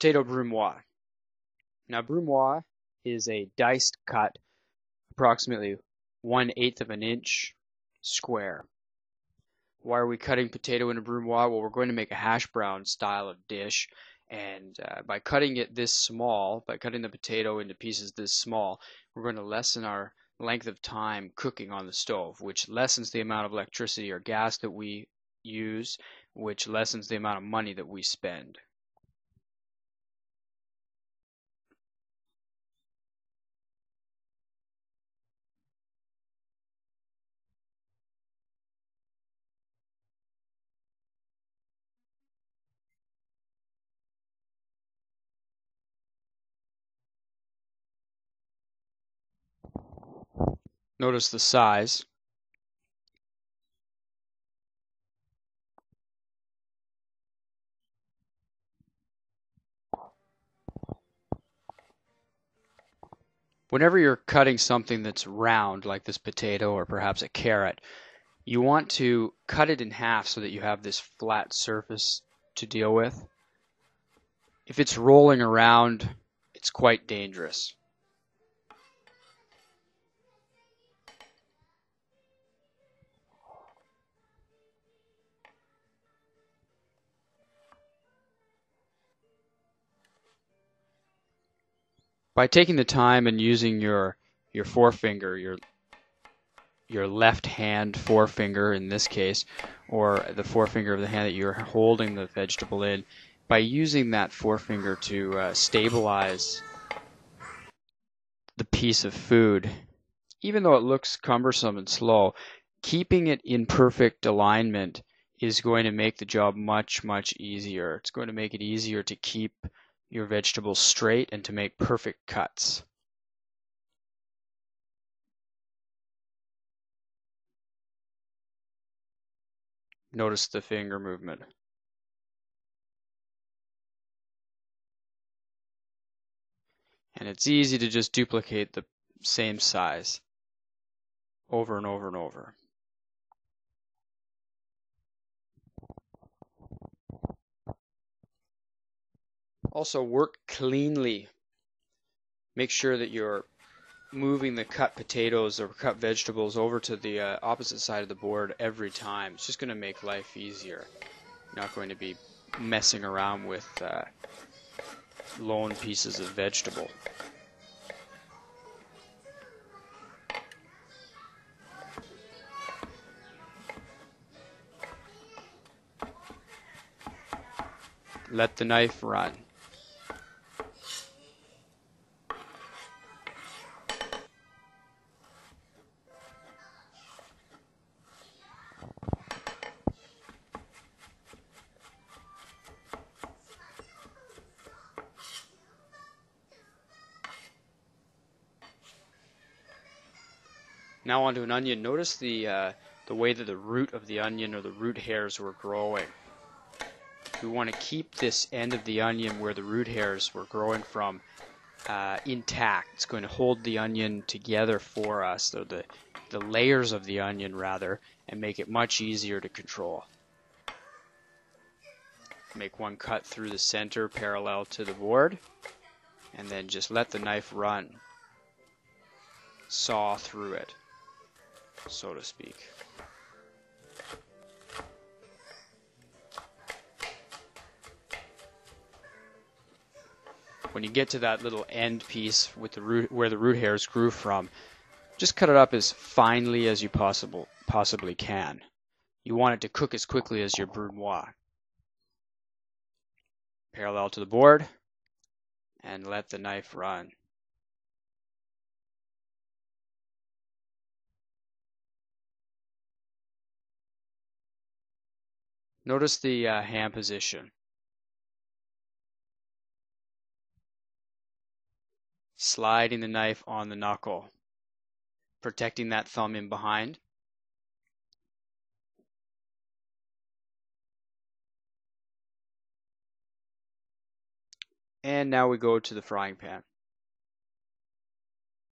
Potato brunoise. Now, brunoise is a diced cut, approximately 1/8 of an inch square. Why are we cutting potato into brunoise? Well, we're going to make a hash brown style of dish, and by cutting it this small, by cutting the potato into pieces this small, we're going to lessen our length of time cooking on the stove, which lessens the amount of electricity or gas that we use, which lessens the amount of money that we spend. Notice the size. Whenever you're cutting something that's round, like this potato or perhaps a carrot, you want to cut it in half so that you have this flat surface to deal with. If it's rolling around, it's quite dangerous. By taking the time and using your forefinger, your left hand forefinger in this case, or the forefinger of the hand that you're holding the vegetable in, by using that forefinger to stabilize the piece of food, even though it looks cumbersome and slow, keeping it in perfect alignment is going to make the job much, much easier. It's going to make it easier to keep your vegetables straight and to make perfect cuts. Notice the finger movement. And it's easy to just duplicate the same size over and over and over. Also, work cleanly. Make sure that you're moving the cut potatoes or cut vegetables over to the opposite side of the board every time. It's just going to make life easier. You're not going to be messing around with lone pieces of vegetable. Let the knife run. Now onto an onion. Notice the way that the root of the onion or the root hairs were growing. We want to keep this end of the onion where the root hairs were growing from intact. It's going to hold the onion together for us, the layers of the onion rather, and make it much easier to control. Make one cut through the center parallel to the board, and then just let the knife run. Saw through it, so to speak. When you get to that little end piece with the root, where the root hairs grew from, just cut it up as finely as you possibly can. You want it to cook as quickly as your brunoise. Parallel to the board, and let the knife run. Notice the hand position. Sliding the knife on the knuckle, protecting that thumb in behind. And now we go to the frying pan.